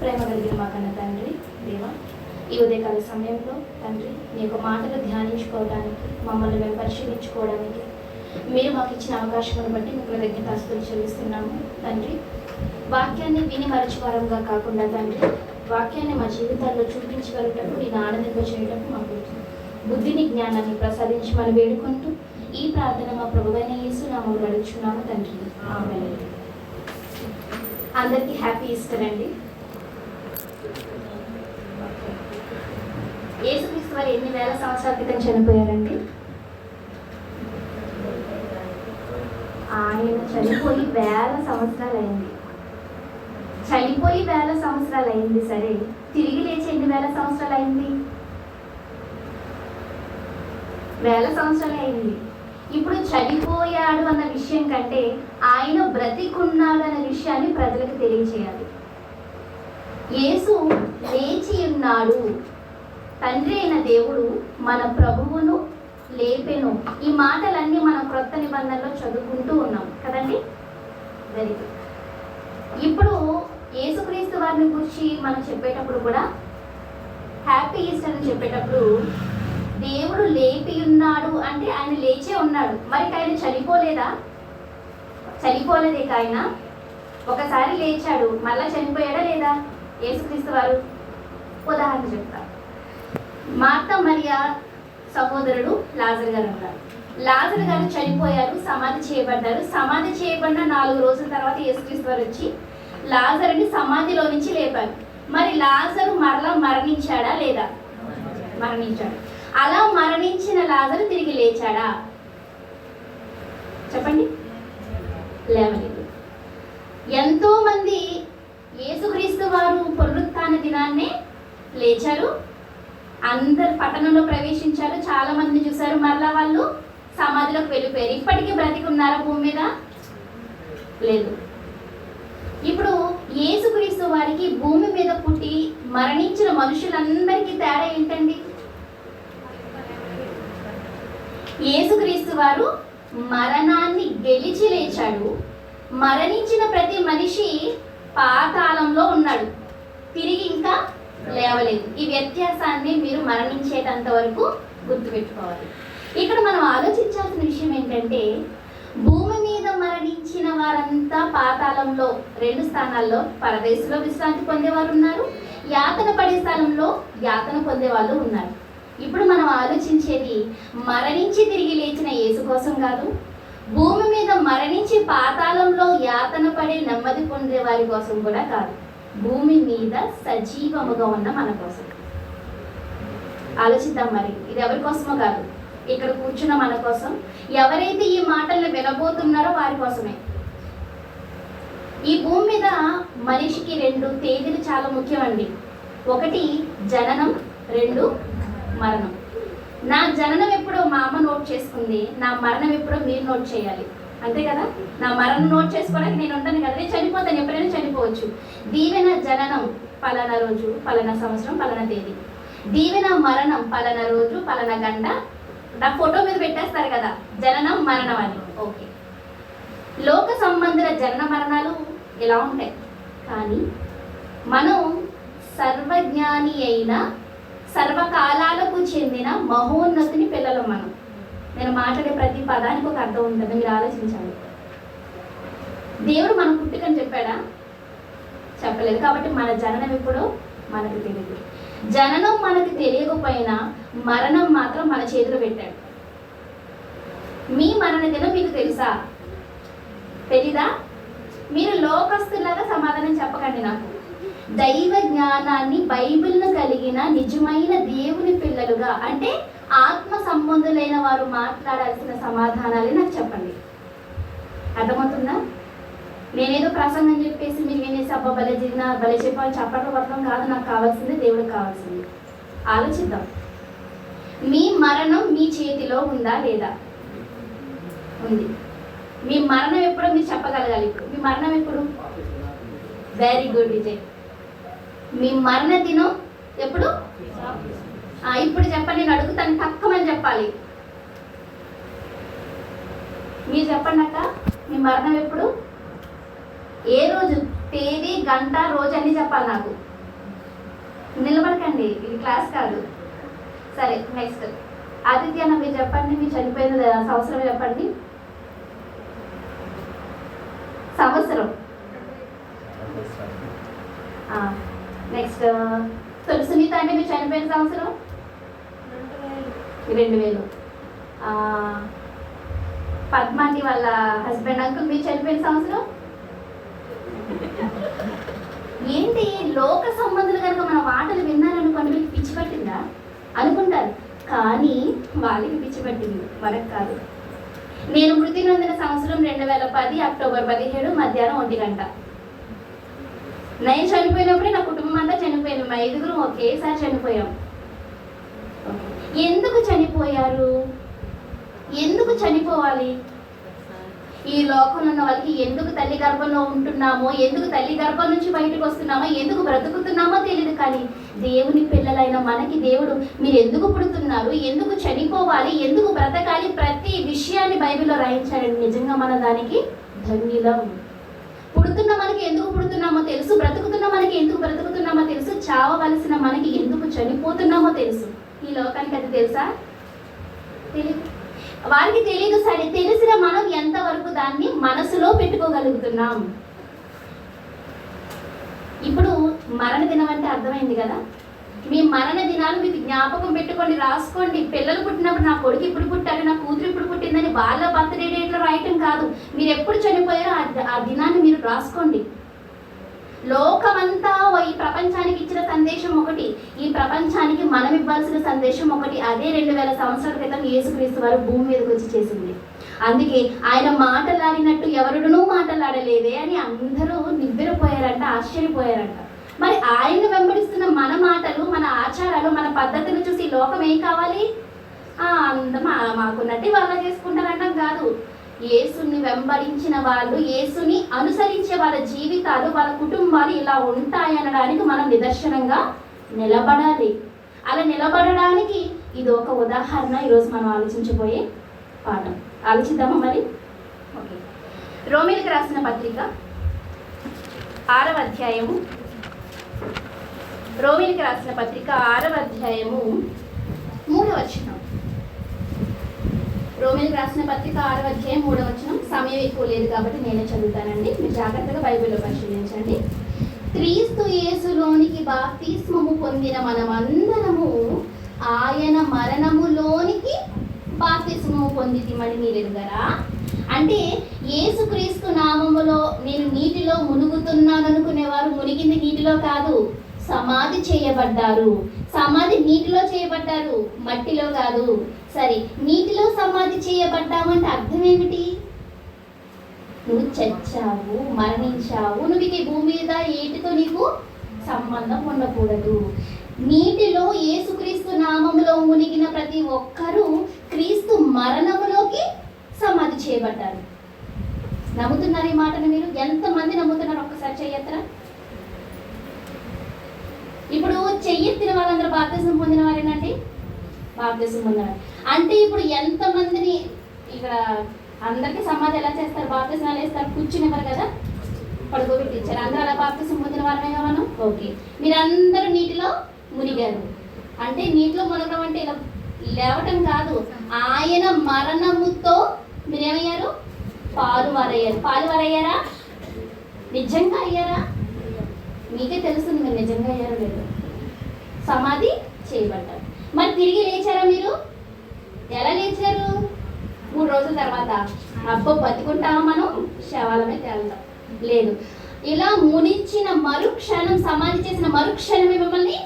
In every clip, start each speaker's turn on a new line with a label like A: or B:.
A: ప్రేమ కలిగిన మా కన్న తండ్రి దేవా, ఈ ఉదయకాల సమయంలో తండ్రి నీ యొక్క మాటలు ధ్యానించుకోవడానికి, మమ్మల్ని మేము పరిశీలించుకోవడానికి మీరు మాకు ఇచ్చిన అవకాశమును బట్టి మీకు కృతజ్ఞతాస్తుతులు చెల్లిస్తున్నాము తండ్రి. వాక్యాన్ని విని మరచివారంగా కాకుండా తండ్రి, వాక్యాన్ని మా జీవితాల్లో చూపించగలిగేటప్పుడు నేను ఆనందంగా చేయటప్పుడు మాకు బుద్ధిని జ్ఞానాన్ని ప్రసాదించమని వేడుకుంటూ ఈ ప్రార్థన మా ప్రభువైన యేసు నామములో అడుగుచున్నాము తండ్రి, ఆమేన్. అందరికీ హ్యాపీ ఈస్టర్ అండి. యేసుక్రీస్తు వారు ఎన్ని వేల సంవత్సరాల క్రితం చనిపోయారండి? ఆయన చనిపోయి వేల సంవత్సరాలు అయింది. చనిపోయి వేల సంవత్సరాలు అయింది, సరే తిరిగి లేచి ఎన్ని వేల సంవత్సరాలు అయింది? వేల సంవత్సరాలు అయింది. ఇప్పుడు చనిపోయాడు అన్న విషయం కంటే ఆయన బ్రతికున్నాడు అన్న విషయాన్ని ప్రజలకు తెలియచేయాలి. యేసు లేచి ఉన్నాడు, తండ్రి అయిన దేవుడు మన ప్రభువును లేపెను. ఈ మాటలన్నీ మనం క్రొత్త నిబంధనలో చదువుకుంటూ ఉన్నాం కదండి. Very good. ఇప్పుడు యేసుక్రీస్తు వారిని గురించి మనం చెప్పేటప్పుడు కూడా హ్యాపీ ఈస్టర్ అని చెప్పేటప్పుడు దేవుడు లేపి ఉన్నాడు అంటే ఆయన లేచే ఉన్నాడు. మరి ఆయన చనిపోలేదా? చనిపోలేదే. ఆయన ఒకసారి లేచాడు, మళ్ళా చనిపోయాడా లేదా యేసుక్రీస్తు వారు? ఉదాహరణ చెప్తా. మార్త మరియా సహోదరుడు లాజరు గారు ఉన్నారు. లాజరు గారు చనిపోయారు, సమాధి చేయబడ్డారు. సమాధి చేయబడిన 4 రోజుల తర్వాత యేసుక్రీస్తు వారు వచ్చి లాజరుని సమాధిలో నుంచి లేపారు. మరి లాజరు మరలా మరణించాడా లేదా? మరణించాడు. అలా మరణించిన లాజరు తిరిగి లేచాడా? చెప్పండి. లేవలేదు. ఎంతో మంది యేసుక్రీస్తు వారు పునరుత్థాన దినాన్నే లేచారు, అందరు పట్టణంలో ప్రవేశించారు, చాలా మందిని చూశారు, మరలా వాళ్ళు సమాధిలోకి వెళ్ళిపోయారు. ఇప్పటికీ బ్రతికి ఉన్నారా భూమి మీద? లేదు. ఇప్పుడు యేసుక్రీస్తు వారికి భూమి మీద పుట్టి మరణించిన మనుషులందరికీ తేడా ఏంటండి? యేసుక్రీస్తు వారు మరణాన్ని గెలిచి లేచాడు. మరణించిన ప్రతి మనిషి పాతాళంలో ఉన్నాడు, తిరిగి ఇంకా లేవలేదు. ఈ వ్యత్యాసాన్ని మీరు మరణించేటంత వరకు గుర్తుపెట్టుకోవాలి. ఇక్కడ మనం ఆలోచించాల్సిన విషయం ఏంటంటే, భూమి మీద మరణించిన వారంతా పాతాళంలో 2 స్థానాల్లో పరదేశంలో విశ్రాంతి పొందేవారు ఉన్నారు, యాతన పడే స్థలంలో యాతన పొందే వాళ్ళు ఉన్నారు. ఇప్పుడు మనం ఆలోచించేది మరణించి తిరిగి లేచిన యేసు కోసం కాదు, భూమి మీద మరణించి పాతాళంలో యాతన పడే నెమ్మది పొందే వారి కోసం కూడా కాదు, భూమి మీద సజీవముగా ఉన్న మన కోసం. ఆలోచిద్దాం. మరి ఇది ఎవరి కోసమో కాదు, ఇక్కడ కూర్చున్న మన కోసం, ఎవరైతే ఈ మాటలను వినబోతున్నారో వారి కోసమే. ఈ భూమి మీద మనిషికి 2 తేదీలు చాలా ముఖ్యమండి. 1 జననం, 2 మరణం. నా జననం ఎప్పుడో మా అమ్మ నోట్ చేసుకుంది, నా మరణం ఎప్పుడో మీరు నోట్ చేయాలి, అంతే కదా. నా మరణం నోట్ చేసుకోవడానికి నేను ఉంటాను కదా, నేను చనిపోతాను, ఎప్పుడైనా చనిపోవచ్చు. దీవెన జననం పలానా రోజు, పలానా సంవత్సరం, పలానా తేదీ. దీవెన మరణం పలానా రోజు, పలానా గంట, నా ఫోటో మీద పెట్టేస్తారు కదా, జననం మరణం అని. ఓకే, లోక సంబంధుల జనన మరణాలు ఇలా ఉంటాయి. కానీ మనం సర్వజ్ఞాని అయిన, సర్వకాలాలకు చెందిన మహోన్నతుని పిల్లలు మనం. నేను మాట్లాడే ప్రతి పదానికి ఒక అర్థం ఉంటుంది, మీరు ఆలోచించాలి. దేవుడు మన పుట్టుకని చెప్పాడా? చెప్పలేదు. కాబట్టి మన జననం ఎప్పుడో మనకు తెలియదు. జననం మనకు తెలియకపోయినా మరణం మాత్రం మన చేతిలో పెట్టాడు. మీ మరణ దినం మీకు తెలుసా? తెలీదా? మీరు లోకస్తులాగా సమాధానం చెప్పకండి నాకు. దైవ జ్ఞానాన్ని, బైబిల్ను కలిగిన నిజమైన దేవుని పిల్లలుగా, అంటే ఆత్మ సంబంధులైన వారు మాట్లాడాల్సిన సమాధానాలే నాకు చెప్పండి. అర్థమవుతుందా? నేనేదో ప్రసంగం చెప్పేసి మీరు వినేసి అబ్బా భలే జిన్నా భలే చెప్పాలి చప్పట్లు కొట్టడం కాదు నాకు కావాల్సింది, దేవుడికి కావాల్సింది. ఆలోచిద్దాం. మీ మరణం మీ చేతిలో ఉందా లేదా? ఉంది. మీ మరణం ఎప్పుడో మీరు చెప్పగలగాలి. ఇప్పుడు మీ మరణం ఎప్పుడు? Very good Vijay. మీ మరణ దినం ఎప్పుడు? ఇప్పుడు చెప్పండి, నేను అడుగుతాను, తక్కువని చెప్పాలి. మీరు చెప్పండి అక్క, మీ మరణం ఎప్పుడు? ఏ రోజు, తేదీ, గంట, రోజు అన్నీ చెప్పాలి నాకు. నిలబడకండి, ఇది క్లాస్ కాదు. సరే, నెక్స్ట్ ఆదిత్య అన్న మీరు చెప్పండి, మీరు చనిపోయిన సంవత్సరం చెప్పండి. సంవత్సరం. నెక్స్ట్ సునీత అంటే మీరు చనిపోయిన సంవత్సరం 2000. పద్మాంటి వాళ్ళ హస్బెండ్ అంకుల్ మీరు చనిపోయిన సంవత్సరం ఏంటి? లోక సంబంధులు కనుక మన మాటలు విన్నారనుకోండి మీకు పిచ్చి పట్టిందా అనుకుంటారు, కానీ వాళ్ళకి పిచ్చి పట్టింది, మనకు కాదు. నేను మృతి నొందిన సంవత్సరం 2010 అక్టోబర్ 17 మధ్యాహ్నం 1 గంట. నేను చనిపోయినప్పుడే నా కుటుంబం అంతా చనిపోయాను, మా 5గురు ఒకేసారి చనిపోయాం. ఎందుకు చనిపోయారు? ఎందుకు చనిపోవాలి? ఈ లోకంలో ఉన్న వాళ్ళకి ఎందుకు తల్లి గర్భంలో ఉంటున్నామో, ఎందుకు తల్లి గర్భం నుంచి బయటకు వస్తున్నామో, ఎందుకు బ్రతుకుతున్నామో తెలియదు. కానీ దేవుని పిల్లలైన మనకి దేవుడు మీరు ఎందుకు పుడుతున్నారు, ఎందుకు చనిపోవాలి, ఎందుకు బ్రతకాలి, ప్రతి విషయాన్ని బైబిల్లో రాయించాడండి. నిజంగా మన దానికి ధన్యులం. పుడుతున్న మనకి ఎందుకు పుడుతున్నామో తెలుసు, బ్రతుకుతున్న మనకి ఎందుకు బ్రతుకుతున్నామో తెలుసు, చావవలసిన మనకి ఎందుకు చనిపోతున్నామో తెలుసు. ఈ లోకానికి అది తెలుసా? తెలియదు. వారికి తెలియదు. సరే, తెలిసిన మనం ఎంతవరకు దాన్ని మనసులో పెట్టుకోగలుగుతున్నాం? ఇప్పుడు మరణ దినం అంటే అర్థమైంది కదా. మీ మరణ దినాలు మీకు జ్ఞాపకం పెట్టుకోండి, రాసుకోండి. పిల్లలు పుట్టినప్పుడు నా కొడుకు ఇప్పుడు పుట్టారు, నా కూతురు ఇప్పుడు పుట్టిందని వాళ్ళ బర్త్డే డేట్లో రాయటం కాదు. మీరు ఎప్పుడు చనిపోయారో ఆ దినాన్ని మీరు రాసుకోండి. లోకమంతా ఈ ప్రపంచానికి ఇచ్చిన సందేశం ఒకటి, ఈ ప్రపంచానికి మనం ఇవ్వాల్సిన సందేశం ఒకటి. అదే 2000 సంవత్సరాల క్రితం యేసుక్రీస్తు వారు భూమి మీదకి వచ్చి చేసింది. అందుకే ఆయన మాటలాడినట్టు ఎవరుడూ మాటలాడలేదే అని అందరూ నివ్వెరపోయారంట, ఆశ్చర్యపోయారంట. మరి ఆయన్ని వెంబడిస్తున్న మన మాటలు, మన ఆచారాలు, మన పద్ధతులు చూసి లోకం ఏం కావాలి? మాకున్నట్టు వాళ్ళ చేసుకుంటారంటాం కాదు. యేసుని వెంబడించిన వాళ్ళు, యేసుని అనుసరించే వాళ్ళ జీవితాలు, వాళ్ళ కుటుంబాలు ఇలా ఉంటాయనడానికి మనం నిదర్శనంగా నిలబడాలి. అలా నిలబడడానికి ఇది ఒక ఉదాహరణ. ఈరోజు మనం ఆలోచించబోయే పాఠం. ఆలోచిద్దామా మరి? ఓకే. రోమీయులకు రాసిన పత్రిక 6వ అధ్యాయము. రోమీయులకు రాసిన పత్రిక 6వ అధ్యాయము 3వ వచనం. రోమీయులకు రాసిన పత్రిక 6వ అధ్యాయం 3వ వచనం. సమయం ఎక్కువ లేదు కాబట్టి నేనే చదువుతానండి, మీరు జాగ్రత్తగా బైబిల్లో పరిశీలించండి. క్రీస్తు యేసులోనికి బాప్తిస్మము పొందిన మనమందరము ఆయన మరణములోనికి బాప్తిస్మము పొందితిమని మీరు ఎరుగరా? అంటే యేసుక్రీస్తు నామములో నేను నీటిలో మునుగుతున్నాను అనుకునేవారు మునిగింది నీటిలో కాదు, సమాధి చేయబడ్డారు. సమాధి నీటిలో చేయబడ్డారు, మట్టిలో కాదు. సరే, నీటిలో సమాధి చేయబడ్డామంటే అర్థం ఏమిటి? నువ్వు చచ్చావు, మరణించావు, నువ్వు ఈ భూమి మీద ఏటితో నీకు సంబంధం ఉండకూడదు. నీటిలో యేసుక్రీస్తు నామములో మునిగిన ప్రతి ఒక్కరూ క్రీస్తు మరణములోకి సమాధి చేయబడ్డారు. నమ్ముతున్నారు ఈ మాటను? మీరు ఎంతమంది నమ్ముతున్నారు? ఒక్కసారి చెయ్యెత్తరా. ఇప్పుడు చెయ్యెత్తిన వాళ్ళందరూ బాప్తిసం పొందిన వారేనండి? బాప్తిసం పొందినారు అంటే ఇప్పుడు ఎంతమందిని ఇక్కడ అందరికీ సమాధి ఎలా చేస్తారు? బాప్తిస్మాలు వేస్తారు, కూర్చునేవారు కదా, పడుకోబెట్టించారు. అందరూ అలా బాప్తిసం పొందిన వారమేగా మనం. ఓకే, మీరందరూ నీటిలో మునిగారు. అంటే నీటిలో మునగడం అంటే ఇలా లేవటం కాదు, ఆయన మరణముతో మీరేమయ్యారు? పాలువారయ్యారు. పాలువారయ్యారా? నిజంగా అయ్యారా? మీకే తెలుస్తుంది మీరు నిజంగా అయ్యారో లేదు. సమాధి చేయబడ్డారు. మరి తిరిగి లేచారా మీరు? ఎలా లేచారు? 3 రోజుల తర్వాత. అబ్బో బతుకుంటామా మనం? శవాలమే తేలుతాం. లేదు, ఇలా మునించిన మరుక్షణం, సమాధి చేసిన మరుక్షణమే మిమ్మల్ని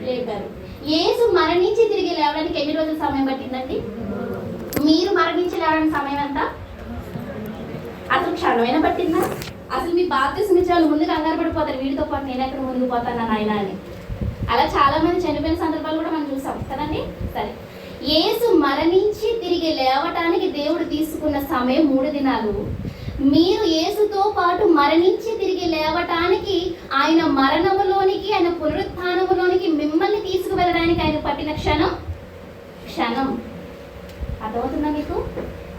A: లేపారు. యేసు మరణించి తిరిగి లేవడానికి ఎన్ని రోజుల సమయం పట్టిందండి? మీరు మరణించి లేవడానికి సమయం ఎంత? అసలు క్షణమైనా పట్టిందా? అసలు మీ బాప్తిసం ఇచ్చే వాళ్ళు ముందు కంగారు పడిపోతారు, వీడితో పాటు నేను ఎక్కడ మునిగిపోతాను నాయన అని. అలా చాలా మంది చనిపోయిన సందర్భాలు కూడా మనం చూసాం కదండి. సరే, యేసు మరణించి తిరిగి లేవటానికి దేవుడు తీసుకున్న సమయం 3 దినాలు. మీరు యేసుతో పాటు మరణించి తిరిగి లేవటానికి, ఆయన మరణములోనికి, ఆయన పునరుత్థానములోనికి మిమ్మల్ని తీసుకువెళ్ళడానికి ఆయన పట్టిన క్షణం. అర్థమవుతుందా మీకు?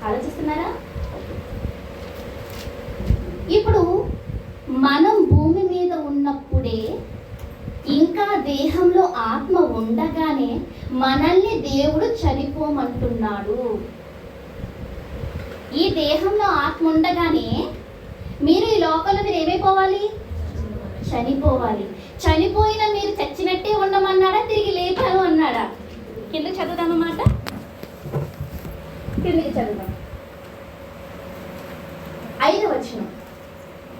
A: ఆలోచిస్తున్నారా? ఇప్పుడు మనం భూమి మీద ఉన్నప్పుడే ఇంకా దేహంలో ఆత్మ ఉండగానే మనల్ని దేవుడు చనిపోమంటున్నాడు. ఈ దేహంలో ఆత్మ ఉండగానే మీరు ఈ లోకంలో మీరు ఏమైపోవాలి? చనిపోవాలి. చనిపోయిన మీరు చచ్చినట్టే ఉండమన్నాడా, తిరిగి లేపాను అన్నాడా? కింద చదువుదామన్నమాట. కిందకి చదువుదాం. 5వ వచనం,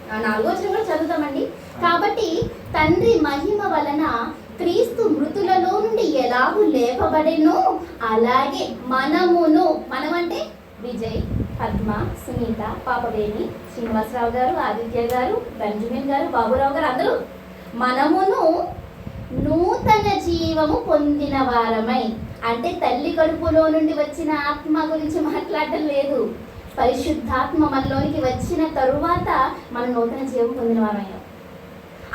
A: 4వ వచనం కూడా చదువుతామండి. కాబట్టి తండ్రి మహిమ వలన క్రీస్తు మృతులలో నుండి ఎలాగూ లేపబడెనో అలాగే మనమంటే విజయ్, పద్మ, సునీత, పాపవేణి, శ్రీనివాసరావు గారు, ఆదిత్య గారు, బెంజమిన్ గారు, బాబురావు గారు, అందరూ మనమును నూతన జీవము పొందిన వారమై, అంటే తల్లి కడుపులో నుండి వచ్చిన ఆత్మ గురించి మాట్లాడటం లేదు. పరిశుద్ధాత్మ మనలోనికి వచ్చిన తరువాత మనం నూతన జీవం పొందిన వారమయ్యాం.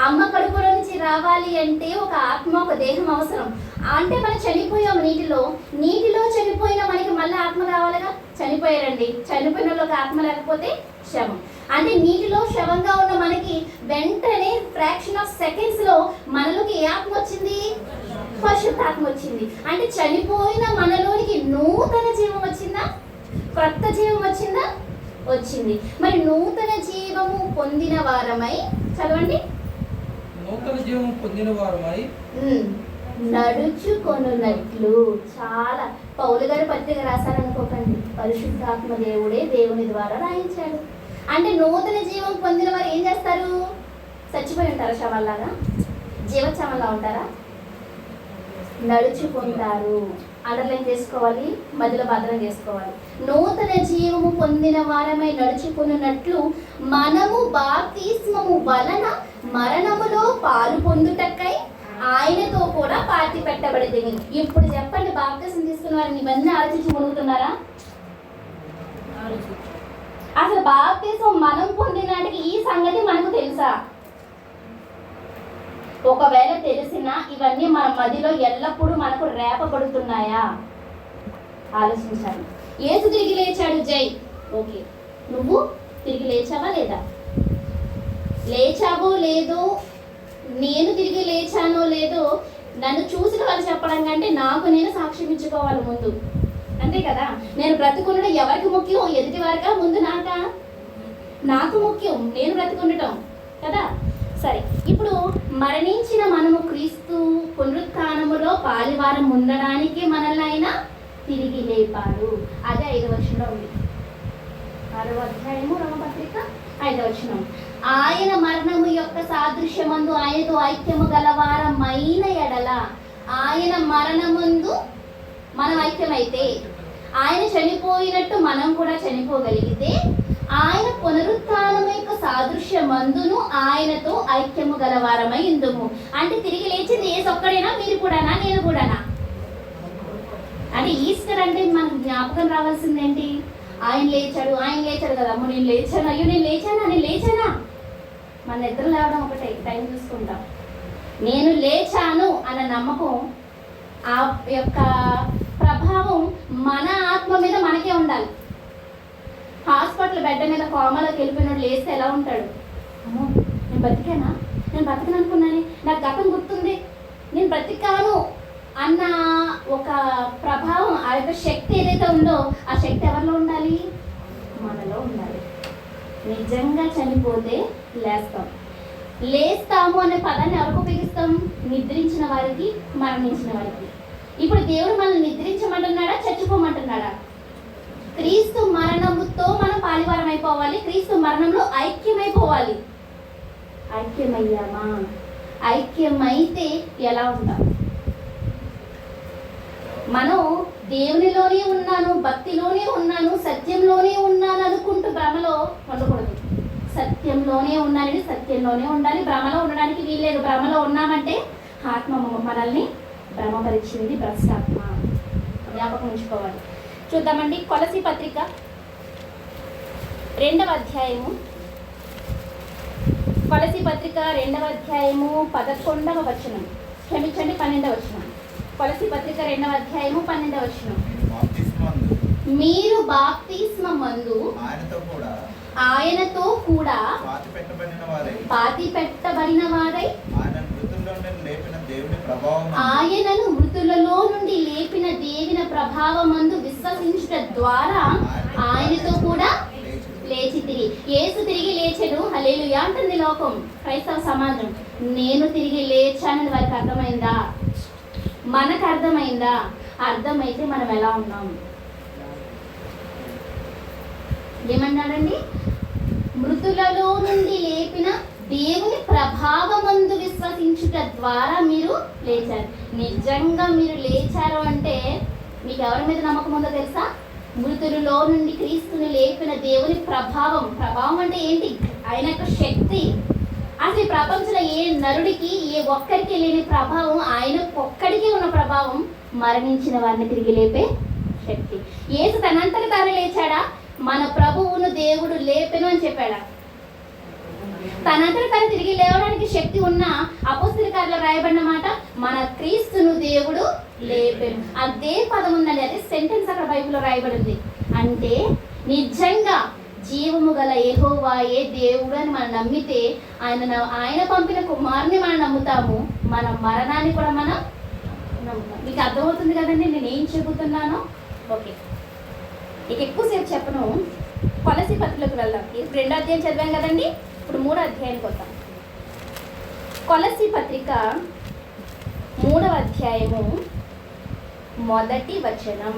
A: అమ్మ కడుపులో నుంచి రావాలి అంటే ఒక ఆత్మ, ఒక దేహం అవసరం. అంటే మనం చనిపోయాం నీటిలో చనిపోయిన మనకి మళ్ళీ ఆత్మ కావాలిగా. చనిపోయారండి, చనిపోయిన వాళ్ళకి ఆత్మ లేకపోతే శవం. అంటే నీటిలో శవంగా ఉన్న మనకి వెంటనే ఫ్రాక్షన్ ఆఫ్ సెకండ్స్ లో మనలోకి ఏ ఆత్మ వచ్చింది? పరిశుద్ధాత్మ వచ్చింది. అంటే చనిపోయిన మనలోనికి నూతన జీవం వచ్చిందా? కొత్త జీవం వచ్చిందా? వచ్చింది. మరి నూతన జీవము పొందిన వారమై, చదవండి,
B: నూతన జీవం పొందిన వారమై
A: నడుచుకొనున్నట్లు. చాలా పౌలు గారు పత్రిక రాశారనుకోకండి, పరిశుద్ధాత్మ దేవుడే దేవుని ద్వారా రాయించాడు. అంటే నూతన జీవం పొందిన వారు ఏం చేస్తారు? చచ్చిపోయి ఉంటారా? శవాల్లాగా జీవోత్సవంలా ఉంటారా? నడుచుకుంటారు. అండర్లైన్ చేసుకోవాలి, మధ్యలో భద్రం చేసుకోవాలి. నూతన జీవము పొందిన వారమై నడుచుకున్నట్లు మనము బాప్తిస్మము వలన మరణములో పాలు పొందుటకై ఆయనతో కూడా పాతి పెట్టబడింది. ఇప్పుడు చెప్పండి, బాప్తిస్మం తీసుకున్న వారిని ఇవన్నీ ఆలోచించి మునుగుతున్నారా? అసలు బాప్తిస్మం మనం పొందినాటికి ఈ సంగతి మనకు తెలుసా? ఒకవేళ తెలిసినా ఇవన్నీ మన మదిలో ఎల్లప్పుడూ మనకు రేపబడుతున్నాయా? ఆలోచించాలి. యేసు తిరిగి లేచాడు, జై, ఓకే. నువ్వు తిరిగి లేచావా లేదా? లేచావో లేదో, నేను తిరిగి లేచానో లేదో నన్ను చూసిన వాళ్ళు చెప్పడం కంటే నాకు నేను సాక్ష్యం ఇచ్చుకోవాలి ముందు, అంతే కదా? నేను బ్రతుకుండడం ఎవరికి ముఖ్యం? ఎదుటి వారికా, ముందు నాకా? నాకు ముఖ్యం నేను బ్రతుకుండటం కదా. సరే, ఇప్పుడు మరణించిన మనము క్రీస్తు పునరుత్థానములో పాలివారం ఉండడానికి మనల్ని ఆయన తిరిగి లేపాడు. అదే 5వ వచనంలో ఉంది. 6వ అధ్యాయము రోమపత్రిక 5వ వచనం. ఆయన మరణము యొక్క సాదృశ్యమందు ఆయనతో ఐక్యము గలవారమైన ఎడల, ఆయన మరణమందు మనం ఐక్యమైతే, ఆయన చనిపోయినట్టు మనం కూడా చనిపోగలిగితే, ఆయన పునరుత్థానము యొక్క సాదృశ్యమందును ఆయనతో ఐక్యము గలవారమై ఇందుము. అంటే తిరిగి లేచింది యేసు ఒక్కడేనా? మీరు కూడానా? నేను కూడానా? అంటే ఈస్టర్ అంటే మనకు జ్ఞాపకం రావాల్సిందేంటి? ఆయన లేచాడు కదా. అమ్మ నేను లేచాను, అయ్యో నేను లేచానా? మన నిద్ర లేవడం ఒకటే, టైం చూసుకుంటాం. నేను లేచాను అన్న నమ్మకం, ఆ యొక్క ప్రభావం మన ఆత్మ మీద మనకే ఉండాలి. హాస్పిటల్ బెడ్ మీద కోమలోకి వెళ్ళిపోయినాడు లేస్తే ఎలా ఉంటాడు? అమ్మో నేను బతికానా? నేను బతకను అనుకున్నాను, నాకు గతం గుర్తుంది, నేను బ్రతికాను అన్న ఒక ప్రభావం, ఆ యొక్క శక్తి ఏదైతే ఉందో ఆ శక్తి ఎవరిలో ఉండాలి? మనలో ఉండాలి. నిజంగా చనిపోతే లేస్తాము అనే పదాన్ని ఎవరికి ఉపయోగిస్తాం? నిద్రించిన వారికి, మరణించిన వారికి. ఇప్పుడు దేవుడు మనల్ని నిద్రించమంటున్నాడా, చచ్చిపోమంటున్నాడా? క్రీస్తు మరణముతో మనం పాలివారం అయిపోవాలి. క్రీస్తు మరణంలో ఐక్యమైపోవాలి. ఐక్యమయ్యామా? ఐక్యమైతే ఎలా ఉంటాం? మనం దేవునిలోనే ఉన్నాను, భక్తిలోనే ఉన్నాను, సత్యంలోనే ఉన్నాను అనుకుంటూ భ్రమలో ఉండకూడదు. సత్యంలోనే ఉన్నానని సత్యంలోనే ఉండాలి. భ్రమలో ఉండడానికి వీల్లేదు. భ్రమలో ఉన్నామంటే ఆత్మ మనల్ని భ్రమపరిచింది, భ్రష్టాత్మ. జ్ఞాపకం ఉంచుకోవాలి. చూద్దామండి, కొలసీ పత్రిక 2వ అధ్యాయము. కొలసీ పత్రిక 2వ అధ్యాయము 11వ వచనం, క్షమించండి 12వ వచనం. కొలసీ పత్రిక 2వ అధ్యాయము 12వ వచనం. మీరు బాప్తిస్మమందు ఆయనతో కూడా పాతి పెట్టబడిన వారై
C: ప్రభావం
A: ఆయనను మృతులలో నుండి లేపిన దేవుని ప్రభావమందు విశ్వసించుట ద్వారా ఆయనతో కూడా లేచి తిరిగి యేసు తిరిగి లేచెను. హల్లెలూయా అంటుంది లోకం, క్రైస్తవ సమాజం. నేను తిరిగి లేచానని వారికి అర్థమైందా? మనకు అర్థమైందా? అర్థమైతే మనం ఎలా ఉన్నాం? ఏమన్నాడండి? మృతులలో నుండి లేపిన దేవుని ప్రభావమందు విశ్వసించుట ద్వారా మీరు లేచారు. నిజంగా మీరు లేచారు అంటే మీకు ఎవరి మీద నమ్మకం ఉందో తెలుసా? మృతులలో నుండి క్రీస్తుని లేపిన దేవుని ప్రభావం అంటే ఏంటి? ఆయన యొక్క శక్తి. అసలు ఈ ప్రపంచంలో ఏ నరుడికి ఏ ఒక్కరికి లేని ప్రభావం ఆయన ఒక్కడికి ఉన్న ప్రభావం, మరణించిన వారిని తిరిగి లేపే శక్తి. యేసు తనంతట తాను లేచాడా? మన ప్రభువును దేవుడు లేపెను అని చెప్పాడా? తనంతట తను తిరిగి లేవడానికి శక్తి ఉన్న అపోస్తల కార్యాల్లో రాయబడిన మాట, మన క్రీస్తును దేవుడు లేపెను. అదే పదం ఉందండి, అదే సెంటెన్స్ అక్కడ బైబిల్లో రాయబడింది. అంటే నిజంగా జీవము గల యెహోవాయే దేవుడు అని మనం నమ్మితే, ఆయన పంపిన కుమారుని మనం నమ్ముతాము, మన మరణాన్ని కూడా మనం నమ్ముతాం. మీకు అర్థమవుతుంది కదండి నేను ఏం చెబుతున్నానో? ఓకే, ఇక ఎక్కువసేపు చెప్పను. కొలసీ పత్రికలకు వెళ్దాం. ఇప్పుడు 2వ అధ్యాయం చదివాం కదండి, ఇప్పుడు 3వ అధ్యాయానికి వద్దాం. కొలసీ పత్రిక 3వ అధ్యాయము 1వ వచనం.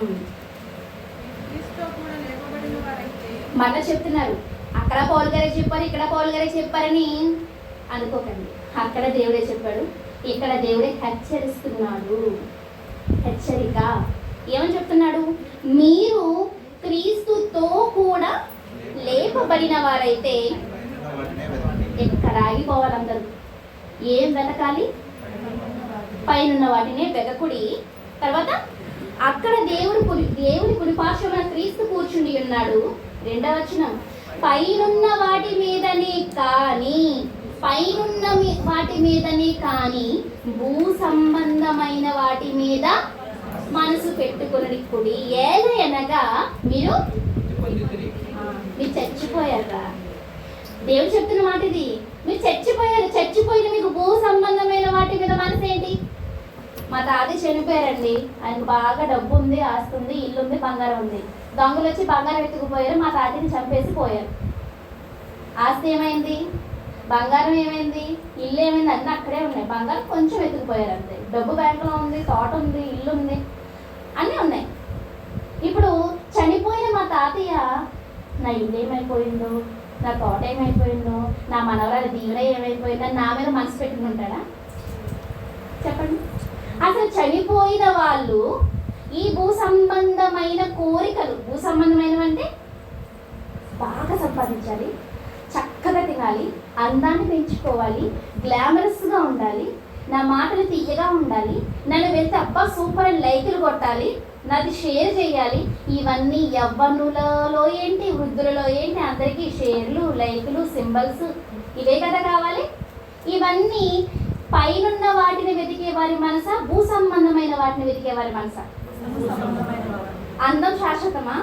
A: మళ్ళీ చెప్తున్నారు, అక్కడ పౌలు గారే చెప్పారు, ఇక్కడ పౌలు గారే చెప్పారని అనుకోకండి. అక్కడ దేవుడే చెప్పాడు, ఇక్కడ దేవుడే హెచ్చరిస్తున్నాడు. హెచ్చరిక ఏమని చెప్తున్నాడు? మీరు క్రీస్తుతో కూడా లేపబడిన వారైతే ఎక్కడ ఆగిపోవాలి? అందరూ ఏం వెతకాలి? పైనున్న వాటినే వెతకుడి. తర్వాత అక్కడ దేవుని కుడిపార్శ్వమున క్రీస్తు కూర్చుండి ఉన్నాడు. 2వ వచనం, పైనున్న వాటి మీదనే కానీ భూ సంబంధమైన వాటి మీద మనసు పెట్టుకుని కుడి. ఏలయనగా మీరు చచ్చిపోయారా? దేవుడు చెప్తున్న మాట ఇది. మీరు చచ్చిపోయారు. చచ్చిపోయిన మీకు భూ సంబంధమైన వాటి మీద మనసు ఏంటి? మా తాత చనిపోయారండి, ఆయనకు బాగా డబ్బు ఉంది, ఆస్తి ఉంది, ఇల్లు ఉంది, బంగారం ఉంది. దొంగలు వచ్చి బంగారం ఎత్తుకుపోయారు, మా తాతని చంపేసి పోయారు. ఆస్తి ఏమైంది? బంగారం ఏమైంది? ఇల్లు ఏమైంది? అన్నీ అక్కడే ఉన్నాయి. బంగారం కొంచెం ఎత్తుకుపోయారు అంతే. డబ్బు బ్యాంకులో ఉంది, తోట ఉంది, ఇల్లు ఉంది, అన్నీ ఉన్నాయి. ఇప్పుడు చనిపోయిన మా తాతయ్య, నా ఇల్లు ఏమైపోయిందో, నా తోట ఏమైపోయిందో, నా మనవరాలు దీవెన ఏమైపోయిందో నా మీద మనసు పెట్టుకుంటాడా? చెప్పండి. అసలు చనిపోయిన వాళ్ళు ఈ భూ సంబంధమైన కోరికలు, భూ సంబంధమైనవి అంటే బాగా సంపాదించాలి, చక్కగా తినాలి, అందాన్ని పెంచుకోవాలి, గ్లామరస్గా ఉండాలి, నా మాటలు తీయగా ఉండాలి, నన్ను వెళ్తే అబ్బా సూపర్ అని లైకులు కొట్టాలి, నాది షేర్ చేయాలి. ఇవన్నీ యవ్వనులలో ఏంటి, వృద్ధులలో ఏంటి, అందరికీ షేర్లు, లైకులు, సింబల్స్ ఇవే కదా కావాలి. ఇవన్నీ పైనున్న వాటిని వెతికే వారి మనసా, భూ సంబంధమైన వాటిని వెతికే వారి మనసా? అందం శాశ్వతమా?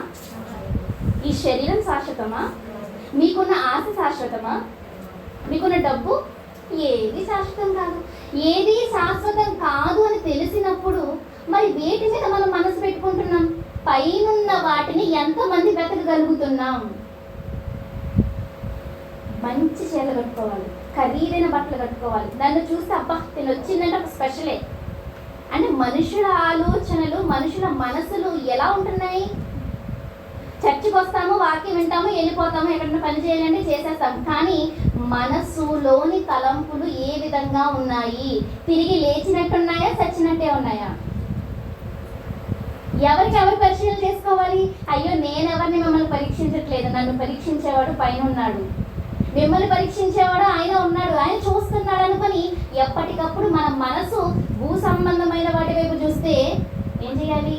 A: ఈ శరీరం శాశ్వతమా? మీకున్న ఆశ శాశ్వతమా? మీకున్న డబ్బు? ఏది శాశ్వతం కాదు. ఏది శాశ్వతం కాదు అని తెలిసినప్పుడు మరి వేటి మీద మనం మనసు పెట్టుకుంటున్నాం? పైనున్న వాటిని ఎంతమంది వెతకగలుగుతున్నాం? మంచి చీరలు కట్టుకోవాలి, ఖరీదైన బట్టలు కట్టుకోవాలి, నన్ను చూస్తే అబ్బా నేను వచ్చిందంటే ఒక స్పెషలే అంటే మనుషుల ఆలోచనలు, మనుషుల మనసులు ఎలా ఉంటున్నాయి? చర్చికి వస్తాము, వాక్యం వింటాము, వెళ్ళిపోతాము, ఎక్కడైనా పని చేయాలంటే చేసేస్తాము. కానీ మనస్సులోని తలంపులు ఏ విధంగా ఉన్నాయి? తిరిగి లేచినట్టున్నాయా, చచ్చినట్టే ఉన్నాయా? ఎవరికి ఎవరు పరిశీలన చేసుకోవాలి? అయ్యో నేనెవరిని మిమ్మల్ని పరీక్షించట్లేదు, నన్ను పరీక్షించేవాడు పైన ఉన్నాడు, మిమ్మల్ని పరీక్షించేవాడు ఆయన ఉన్నాడు, ఆయన చూస్తున్నాడు అనుకొని ఎప్పటికప్పుడు మన మనసు భూ సంబంధమైన వాటి వైపు చూస్తే ఏం చేయాలి?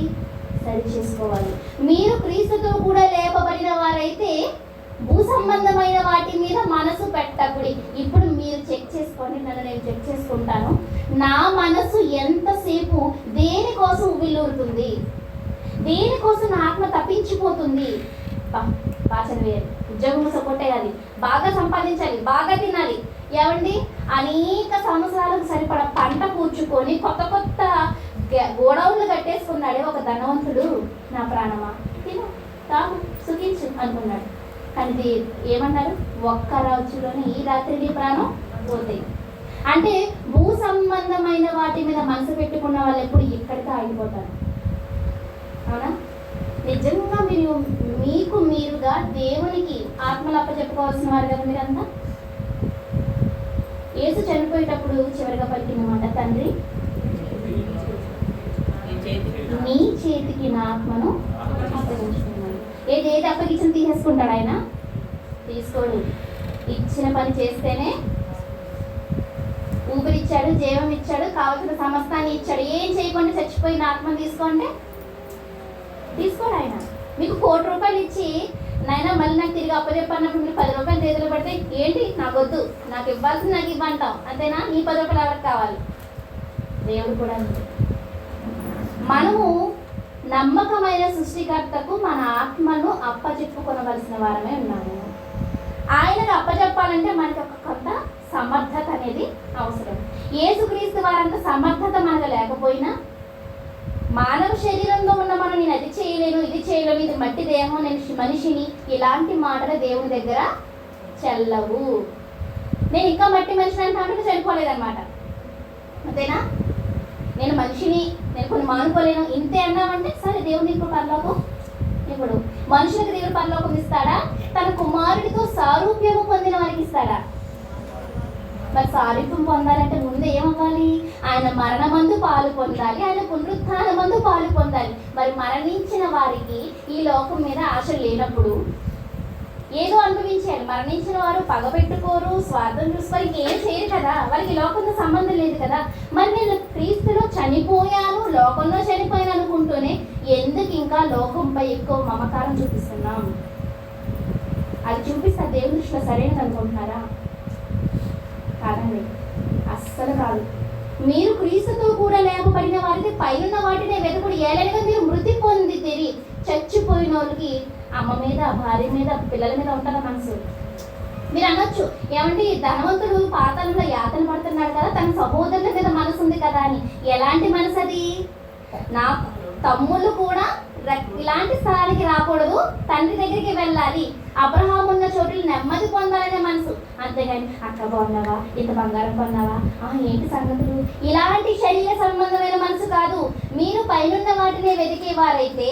A: సరి చేసుకోవాలి. మీరు క్రీస్తుతో కూడా లేపబడిన వారైతే భూ సంబంధమైన వాటి మీద మనసు పెట్టకుడి. ఇప్పుడు మీరు చెక్ చేసుకోండి, నన్ను నేను చెక్ చేసుకుంటాను. నా మనసు ఎంతసేపు దేనికోసం ఉవ్విల్లూరుతుంది, దేనికోసం నా ఆత్మ తప్పించిపోతుంది? పాచన వేయాలి, ఉద్యోగం కొట్టేయాలి, బాగా సంపాదించాలి, బాగా తినాలి. ఏమండి అనేక సంవత్సరాలకు సరిపడా పంట కూర్చుకొని పెట్టుకొని కొత్త కొత్త గోడౌన్లు కట్టేసుకున్నాడే ఒక ధనవంతుడు. నా ప్రాణమా తిను తాగు సుఖించు అనుకున్నాడు. కానీ ఏమన్నారు, ఒక్క రోజులోనే ఈ రాత్రి నీ ప్రాణం పోతాయి. అంటే భూ సంబంధమైన వాటి మీద మనసు పెట్టుకున్న వాళ్ళు ఎప్పుడు ఇక్కడితో ఆగిపోతారు. అవునా? నిజంగా మీరు మీకు మీరుగా దేవునికి ఆత్మలు అప్పచెప్పుకోవాల్సిన వారు కదా మీరంతా. యేసు చనిపోయేటప్పుడు చివరిగా పలికిన మాట, తండ్రి నీ చేతికి నా ఆత్మను అప్పగించుకున్నాను. ఏది అప్పగించిన తీసేసుకుంటాడు ఆయన? తీసుకోడు. ఇచ్చిన పని చేస్తేనే ఊపిరిచ్చాడు, జీవం ఇచ్చాడు, కావలసిన సమస్తాన్ని ఇచ్చాడు. ఏం చేయకుండా చచ్చిపోయిన ఆత్మను తీసుకోండి, తీసుకోడు ఆయన. మీకు 1 కోటి రూపాయలు ఇచ్చి నాయన మళ్ళీ నాకు తిరిగి అప్పచెప్పన్నప్పుడు మీరు 10 రూపాయలు చేతులు పడితే ఏంటి నాకు వద్దు, నాకు ఇవ్వాల్సింది నాకు ఇవ్వంటాం అంతేనా? నీ 10 రూపాయలు ఎవరికి కావాలి? దేవుడు కూడా అంతే. మనము నమ్మకమైన సృష్టికర్తకు మన ఆత్మను అప్పచెప్పుకొనవలసిన వారమే ఉన్నాము. ఆయనకు అప్పచెప్పాలంటే మనకి ఒక కొత్త సమర్థత అనేది అవసరం. యేసుక్రీస్తు వారంత సమర్థత మనకు లేకపోయినా, మానవ శరీరంలో ఉన్న మనం నేను అది చేయలేను, ఇది చేయలేను, ఇది మట్టి దేహం, నేను మనిషిని, ఇలాంటి మాటలు దేవుని దగ్గర చెల్లవు. నేను ఇంకా మట్టి మనిషిని అంటే చనిపోలేదన్నమాట, అంతేనా? నేను మనిషిని, నేను కొన్ని మానుకోలేను, ఇంతే అన్నామంటే సరే దేవుని ఇప్పుడు పరలోకం. ఇప్పుడు మనుషులకు దేవుడు పరలోకం ఇస్తాడా? తన కుమారుడితో సారూప్యము పొందిన వారికి ఇస్తాడా? మరి సారూప్యం పొందాలంటే ముందు ఏమవ్వాలి? ఆయన మరణమందు పాలు పొందాలి, ఆయన పునరుత్థానమందు పాలు పొందాలి. మరి మరణించిన వారికి ఈ లోకం మీద ఆశ లేనప్పుడు ఏదో అనుభవించారు. మరణించిన వారు పగ పెట్టుకోరు, స్వార్థం చూసుకోరు, ఇంకేం చేయరు కదా, వాళ్ళకి లోకంతో సంబంధం లేదు కదా. మరి నేను క్రీస్తులో చనిపోయాను, లోకంలో చనిపోయాను అనుకుంటూనే ఎందుకు ఇంకా లోకంపై ఎక్కువ మమకారం చూపిస్తున్నాం? అది చూపిస్తే దేవుని దృష్టిలో సరైనది అనుకుంటున్నారా? కాదండి, అస్సలు కాదు. మీరు క్రీస్తుతో కూడా లేపబడిన వారికి పైన వాటినే వెతుకుడు. ఏలైనగా మీరు మృతి పొంది తిరిగి చచ్చిపోయిన వాళ్ళకి అమ్మ మీద, భార్య మీద, పిల్లల మీద ఉంటుందా మనసు? మీరు అనొచ్చు, ఏమంటే ధనవంతుడు పాతాళంలో యాతన పడుతున్నాడు కదా, తన సహోదరుల మీద మనసు ఉంది కదా అని. ఎలాంటి మనసు అది? నా తమ్ముళ్ళు కూడా ఇలాంటి స్థలానికి రాకూడదు, తండ్రి దగ్గరికి వెళ్ళాలి, అబ్రహాం ఉన్న చోటులు నెమ్మది పొందాలనే మనసు. అంతేగాని అక్క బాగున్నావా, ఇంత బంగారం కొన్నావా, ఏంటి సంగతులు, ఇలాంటి శరీర సంబంధమైన మనసు కాదు. మీరు పైనున్న వాటినే వెతికేవారైతే,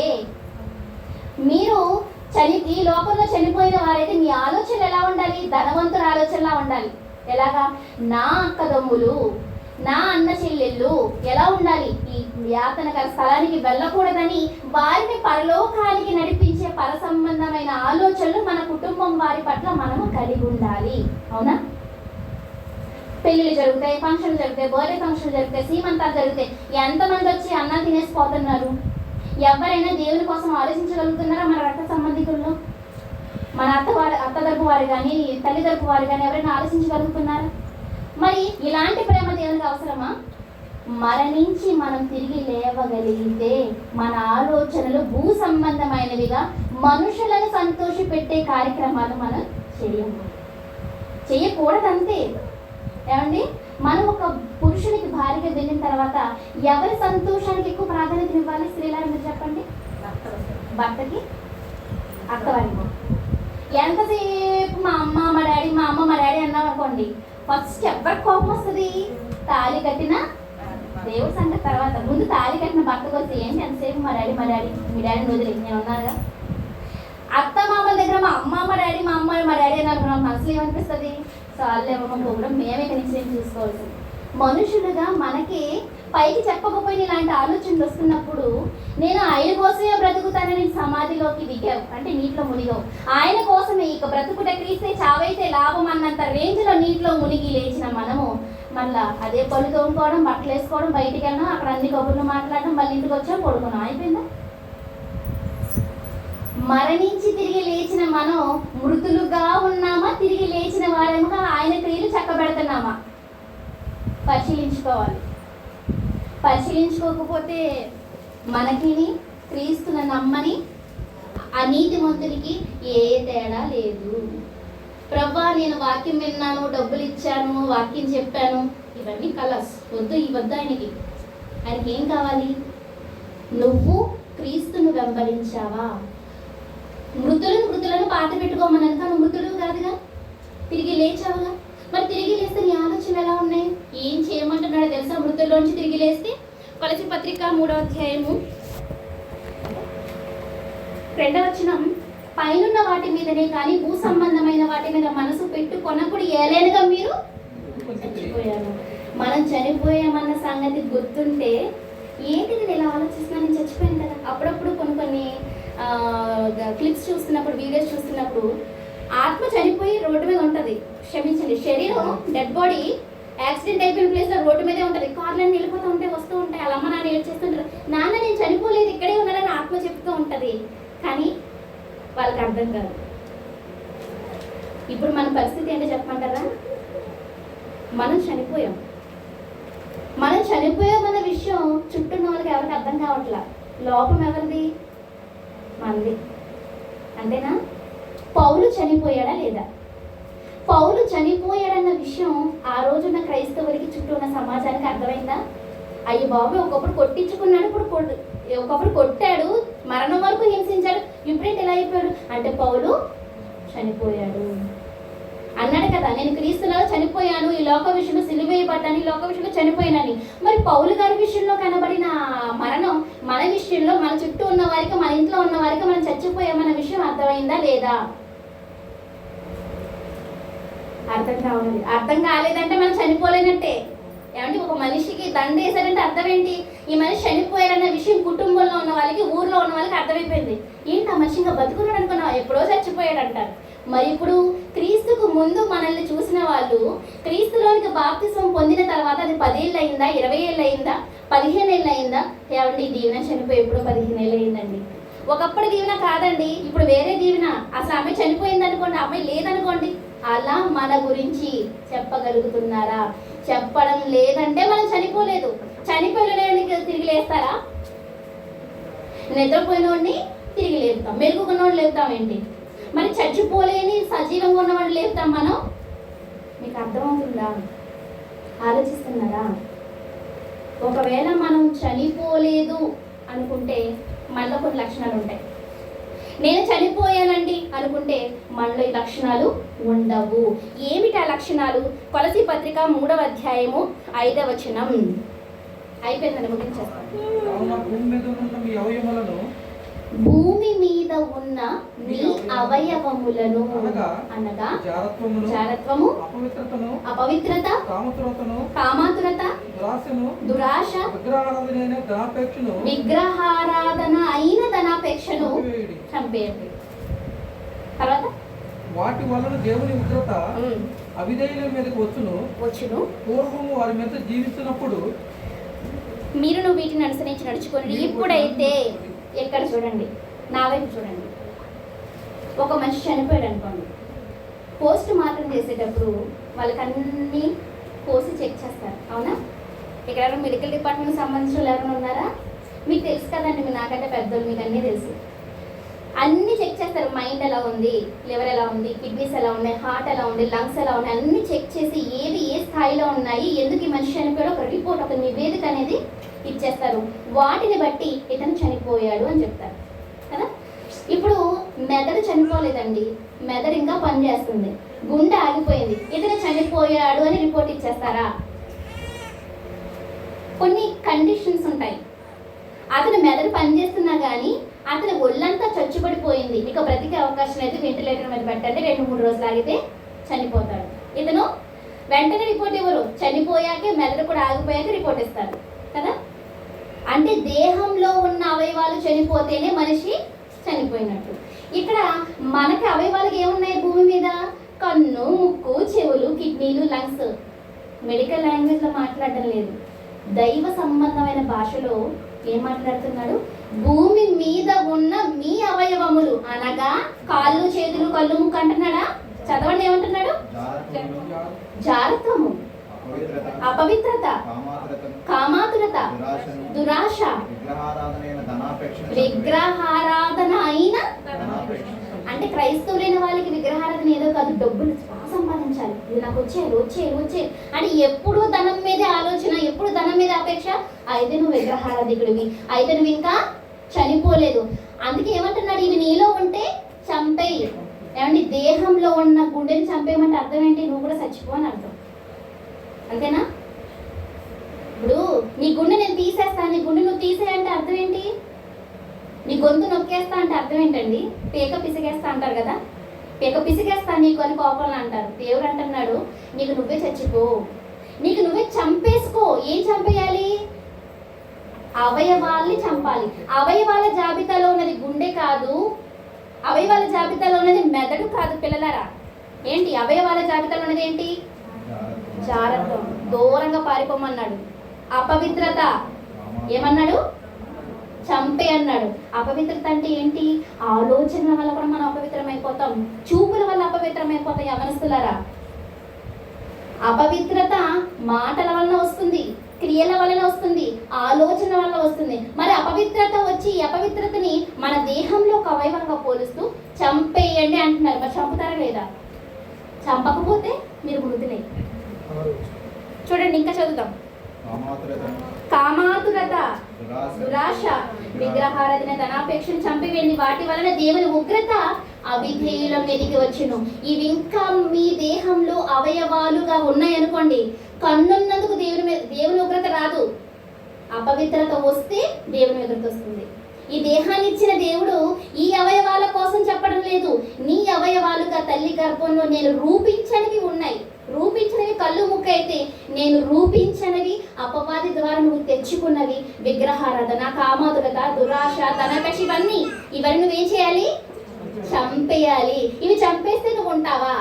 A: మీరు ఈ లోకంలో చనిపోయిన వారైతే మీ ఆలోచనలు ఎలా ఉండాలి? ధనవంతుల ఆలోచనలా ఉండాలి. ఎలాగా? నా అక్కదమ్ములు, నా అన్న చెల్లెళ్ళు ఎలా ఉండాలి? ఈ యాతనకర స్థలానికి వెళ్ళకూడదని వారిని పరలోకానికి నడిపించే పర సంబంధమైన ఆలోచనలు మన కుటుంబం వారి పట్ల మనము కలిగి ఉండాలి. అవునా? పెళ్ళిళ్ళు జరుగుతాయి, ఫంక్షన్లు జరుగుతాయి, బర్త్డే ఫంక్షన్లు జరుగుతాయి, సీమంతాలు జరుగుతాయి. ఎంతమంది వచ్చి అన్నం తినేసిపోతున్నారు? ఎవరైనా దేవుని కోసం ఆలోచించగలుగుతున్నారా? మన రక్త సంబంధికుల్లో మన అత్త తరపు వారు కానీ, తల్లి తరపు వారు కానీ ఎవరైనా ఆలోచించగలుగుతున్నారా? మరి ఇలాంటి ప్రేమ దేవునికి అవసరమా? మరణించి మనం తిరిగి లేవగలిగితే మన ఆలోచనలు భూ సంబంధమైనవిగా మనుషులను సంతోషపెట్టే కార్యక్రమాలు మనం చేయకూడదంతే. ఏమండి, మనం ఒక పురుషునికి భార్యగా వెళ్ళిన తర్వాత ఎవరి సంతోషానికి ఎక్కువ ప్రాధాన్యత ఇవ్వాలి? స్త్రీలారా మీరు చెప్పండి. భర్తకి, అత్తవారికి. ఎంతసేపు మా అమ్మ మా డాడీ, మా అమ్మ మా డాడీ అన్నాం అనుకోండి, ఫస్ట్ ఎవరికి కోపం వస్తుంది? తాళి కట్టిన దేవుడి సంగతి తర్వాత, ముందు తాళి కట్టిన భర్తకు వస్తే ఏంటి ఎంతసేపు మా డాడీ మీ డాడీని వదిలి నేను ఉన్నానుగా. అత్త మామల దగ్గర మా అమ్మ మా డాడీ అని అనుకున్నాం, మనసులో ఏమనిపిస్తుంది? చాలేమో కూడా మేమే కనీసం చూసుకోవాల్సింది. మనుషులుగా మనకి పైకి చెప్పకపోయిన ఇలాంటి ఆలోచనలు వస్తున్నప్పుడు, నేను ఆయన కోసమే బ్రతుకుతానని సమాధిలోకి దిగావు అంటే నీటిలో మునిగావు. ఆయన కోసమే ఇక బ్రతుకుట క్రీస్తే చావైతే లాభం అన్నంత రేంజ్లో నీటిలో మునిగి లేచిన మనము మళ్ళా అదే పళ్ళు తోముకోవడం, బట్టలు వేసుకోవడం, బయటికి వెళ్ళడం, అక్కడ అన్ని కబుర్లు మాట్లాడడం, మళ్ళీ ఇంటికి వచ్చాం పడుకున్నాం, అయిపోయిందా? మరణించి తిరిగి లేచిన మనం మృతులుగా ఉన్నామా, తిరిగి లేచిన వారేమో ఆయన క్రియలు చక్కబెడుతున్నామా? పరిశీలించుకోవాలి. పరిశీలించుకోకపోతే మనకి క్రీస్తుని నమ్మని అనీతిమంతునికి ఏ తేడా లేదు. ప్రభువా, నేను వాక్యం విన్నాను, డబ్బులు ఇచ్చాను, వాక్యం చెప్పాను, ఇవన్నీ కలర్స్ వద్దు, ఈ వద్దు ఆయనకి. ఆయనకి ఏం కావాలి? నువ్వు క్రీస్తును వెంబడించావా? మృతులను పాత పెట్టుకోమని అనుకో, నువ్వు మృతులు కాదుగా, తిరిగి లేచావుగా. మరి తిరిగి లేస్తే నీ ఆలోచనలు ఎలా ఉన్నాయి? ఏం చేయమంటున్నాడో తెలుసా? మృతుల్లోంచి తిరిగి లేస్తే కొలసీ పత్రిక 3వ అధ్యాయము 2వ వచనం, పైనున్న వాటి మీదనే కానీ భూ సంబంధమైన వాటి మీద మనసు పెట్టుకొనప్పుడు ఏలేనుగా మీరు చచ్చిపోయారు. మనం చనిపోయామన్న సంగతి గుర్తుంటే ఏంటి నేను ఇలా ఆలోచిస్తున్నా, నేను చచ్చిపోయాను కదా. అప్పుడప్పుడు కొన్ని క్లిప్స్ చూస్తున్నప్పుడు, వీడియోస్ చూస్తున్నప్పుడు ఆత్మ చనిపోయి రోడ్డు మీద ఉంటుంది, క్షమించండి, శరీరం డెడ్ బాడీ యాక్సిడెంట్ అయిపోయిన ప్లేస్లో రోడ్డు మీదే ఉంటుంది. కార్లన్నీ వెళ్ళిపోతూ ఉంటాయి, వస్తూ ఉంటాయి. అలా అమ్మ నాన్న ఏడ్చేస్తుంటారు, నాన్న నేను చనిపోలేదు ఇక్కడే ఉన్నానని ఆత్మ చెప్తూ ఉంటుంది. కానీ వాళ్ళకి అర్థం కాదు. ఇప్పుడు మన పరిస్థితి ఏంటో చెప్పమంటారా? మనం చనిపోయాం. మనం చనిపోయామన్న విషయం చుట్టూ ఉన్న వాళ్ళకి ఎవరికి అర్థం కావట్లా. లోపం ఎవరిది? మనది. అంతేనా? పౌలు చనిపోయాడా లేదా? పౌలు చనిపోయాడన్న విషయం ఆ రోజున్న క్రైస్తవులకి, చుట్టూ ఉన్న సమాజానికి అర్థమైందా? అయ్యి బాబు, ఒకప్పుడు కొట్టించుకున్నాడు, ఒకప్పుడు కొట్టాడు, మరణం వరకు హింసించాడు, ఇప్పుడేంటి ఎలా అయిపోయాడు అంటే పౌలు చనిపోయాడు అన్నాడు కదా. నేను క్రీస్తులో చనిపోయాను, ఈ లోక విషయంలో సిలువేయబడ్డాను, ఈ లోక విషయంలో చనిపోయానని. మరి పౌలు గారి విషయంలో కనబడిన మరణం మన విషయంలో, మన చుట్టూ ఉన్న వారికి, మన ఇంట్లో ఉన్న వారికి మనం చచ్చిపోయామన్న విషయం అర్థమైందా లేదా? అర్థం కావాలి. అర్థం కాలేదంటే మనం చనిపోలేనట్టే. ఏమంటే ఒక మనిషికి దండ వేశారంటే అర్థం ఏంటి? ఈ మనిషి చనిపోయారన్న విషయం కుటుంబంలో ఉన్న వాళ్ళకి, ఊర్లో ఉన్న వాళ్ళకి అర్థమైపోయింది. ఏంటి ఆ మనిషి ఇంకా బతుకున్నాడు అనుకున్నావు, ఎప్పుడో చచ్చిపోయాడు అంటారు. మరి ఇప్పుడు క్రీస్తుకు ముందు మనల్ని చూసిన వాళ్ళు క్రీస్తులోనికి బాప్తిసం పొందిన తర్వాత అది 10 ఏళ్ళు అయిందా, 20 ఏళ్ళు అయిందా, 15 ఏళ్ళు అయిందా? ఏమండి దీవెన చనిపోయి ఎప్పుడో 15 ఏళ్ళు అయిందండి. ఒకప్పుడు దీవెన కాదండి, ఇప్పుడు వేరే దీవెన. అసలు ఆమె చనిపోయింది అనుకోండి, ఆమె లేదనుకోండి. అలా మన గురించి చెప్పగలుగుతున్నారా? చెప్పడం లేదంటే మనం చనిపోలేదు. చనిపోయిన తిరిగి లేస్తారా? నిద్రపోయినోడిని తిరిగి లేపుతాం, మెలుగుకున్నోడు లేపుతాం ఏంటి? మరి చచ్చిపోలేని సజీవంగా ఉన్నవాడిని లేపుతాం మనం. మీకు అర్థమవుతుందా? ఆలోచిస్తున్నారా? ఒకవేళ మనం చనిపోలేదు అనుకుంటే మనలో కొన్ని లక్షణాలు ఉంటాయి. నేను చనిపోయానండి అనుకుంటే మనలో ఈ లక్షణాలు ఉండవు. ఏమిటి ఆ లక్షణాలు? కొలసీ పత్రిక 3వ అధ్యాయము 5వ వచనం. అయిపోయిందండి, ముగించేస్తాను. భూమి మీద ఉన్న మీ అవయవములను అనగా జారత్వము, అపవిత్రత, కామాతురత, దురాశ, విగ్రహారాధన అయిన ధనాపేక్షను చంపేయండి. తర్వాత
B: వాటి వలన దేవుని ఉగ్రత అవిధేయుల మీదకి వచ్చును. పూర్వము వారి మీద జీవిస్తున్నప్పుడు
A: మీరును వీటిని అనుసరించి నడుచుకోండి. ఇప్పుడైతే ఎక్కడ చూడండి, నా వైపు చూడండి. ఒక మనిషి చనిపోయాడు అనుకోండి, పోస్ట్ మార్టం చేసేటప్పుడు వాళ్ళకి అన్నీ పోసి చెక్ చేస్తారు, అవునా? ఇక్కడ మెడికల్ డిపార్ట్మెంట్కి సంబంధించిన వాళ్ళు ఎవరైనా ఉన్నారా? మీకు తెలుసు కదండి, మీరు నాకంటే పెద్దోళ్ళు, మీకు అన్నీ తెలుసు. అన్నీ చెక్ చేస్తారు. మైండ్ ఎలా ఉంది, లివర్ ఎలా ఉంది, కిడ్నీస్ ఎలా ఉన్నాయి, హార్ట్ ఎలా ఉంది, లంగ్స్ ఎలా ఉన్నాయి, అన్నీ చెక్ చేసి ఏవి ఏ స్థాయిలో ఉన్నాయి, ఎందుకు ఈ మనిషి చనిపోయాడు ఒక రిపోర్ట్, ఒక నివేదిక అనేది ఇచ్చేస్తారు. వాటిని బట్టి ఇతను చనిపోయాడు అని చెప్తారు కదా. ఇప్పుడు మెదడు చనిపోలేదండి, మెదడు ఇంకా పనిచేస్తుంది, గుండె ఆగిపోయింది, ఇతను చనిపోయాడు అని రిపోర్ట్ ఇచ్చేస్తారా? కొన్ని కండిషన్స్ ఉంటాయి. అతను మెదడు పనిచేస్తున్నా కానీ అతని ఒళ్ళంతా చచ్చుబడిపోయింది, ఇక బ్రతికే అవకాశం అయితే వెంటిలేటర్ మీద పెట్టండి, 2-3 రోజులు ఆగితే చనిపోతాడు. ఇతను వెంటనే రిపోర్ట్ ఇవ్వరు, చనిపోయాకే మెదడు కూడా ఆగిపోయాక రిపోర్ట్ ఇస్తారు కదా. అంటే దేహంలో ఉన్న అవయవాలు చనిపోతేనే మనిషి చనిపోయినట్టు. ఇక్కడ మనకి అవయవాలకు ఏమున్నాయి భూమి మీద? కన్ను, ముక్కు, చెవులు, కిడ్నీలు, లంగ్స్. మెడికల్ లాంగ్వేజ్లో మాట్లాడడం లేదు, దైవ సంబంధమైన భాషలో ఏం మాట్లాడుతున్నాడు? భూమి మీద ఉన్న మీ అవయవములు అనగా కాళ్ళు, చేతులు, కళ్ళు, ముక్కు అంటున్నాడా? చదవండి, ఏమంటున్నాడు? జారత్వము, అపవిత్రత, కామాతురత, దురాశ, విగ్రహారాధన అయిన. అంటే క్రైస్తవులైన వాళ్ళకి విగ్రహారాధన ఏదో కాదు, డబ్బులు బాగా సంపాదించాలి. సంపాదించాలి, ఇది నాకు వచ్చే అంటే ఎప్పుడు ధనం మీదే ఆలోచన, ఎప్పుడు ధనం మీద అపేక్ష. అయితే నువ్వు విగ్రహారాధికుడివి, అయితే నువ్వు ఇంకా చనిపోలేదు. అందుకే ఏమంటున్నాడు, ఇవి నీలో ఉంటే చంపేయి. ఏమండి, దేహంలో ఉన్న గుండెని చంపేయమంటే అర్థం ఏంటి? నువ్వు కూడా చచ్చిపో అని అర్థం, అంతేనా? ఇప్పుడు నీ గుండె నేను తీసేస్తాను, నీ గుండె నువ్వు తీసేయంటే అర్థం ఏంటి? నీ గొంతు నొక్కేస్తా అంటే అర్థం ఏంటండి? పేక పిసిగేస్తా అంటారు కదా, పేక పిసిగేస్తా నీకు అని కోపంలో అంటారు. దేవుడు అంటున్నాడు, నీకు నువ్వే చచ్చిపో, నీకు నువ్వే చంపేసుకో. ఏం చంపేయాలి? అవయవాల్ని చంపాలి. అవయవాల జాబితాలో ఉన్నది గుండె కాదు, అవయవాల జాబితాలో ఉన్నది మెదడు కాదు పిల్లలారా. ఏంటి అవయవాల జాబితాలో ఉన్నది? ఏంటి? జాగ్రత్త, దూరంగా పారిపోమన్నాడు. అపవిత్రత ఏమన్నాడు? చంపే అన్నాడు. అపవిత్రత అంటే ఏంటి? ఆలోచనల వల్ల కూడా మనం అపవిత్రమైపోతాం, చూపుల వల్ల అపవిత్రమైపోతాం. యవనస్తులారా, అపవిత్రత మాటల వలన వస్తుంది, క్రియల వలన వస్తుంది, ఆలోచన వల్ల వస్తుంది. మరి అపవిత్రత వచ్చి అపవిత్రతని మన దేహంలో ఒక అవయవంగా పోలుస్తూ చంపేయండి అంటున్నారు. మరి చంపుతారా లేదా? చంపకపోతే మీరు మృతులే. చూడండి, ఇంకా చదువుతాం. కామాతురత, దురాశ, విగ్రహారాధన, ధనాపేక్షను చంపివేయండి. వాటి వలన దేవుని ఉగ్రత అవిధేయుల మీదకి వచ్చును. ఇవి ఇంకా మీ దేహంలో అవయవాలుగా ఉన్నాయనుకోండి, కన్నున్నందుకు దేవుని ఉగ్రత రాదు. అపవిత్రత వస్తే దేవుని ఉగ్రత వస్తుంది. ఈ దేహాన్ని ఇచ్చిన దేవుడు ఈ అవయవాల కోసం చెప్పడం లేదు. నీ అవయవాలుగా తల్లి గర్భంలో నేను రూపించనివి ఉన్నాయి. రూపించినవి కళ్ళు ముక్క అయితే, నేను రూపించనివి అపవాది ద్వారా నువ్వు తెచ్చుకున్నవి విగ్రహారాధన, కామాతురత, దురాశ, ధనాపేక్ష, ఇవన్నీ నువ్వేం చేయాలి? చంపేయాలి. ఇవి చంపేస్తే నువ్వు ఉంటావా?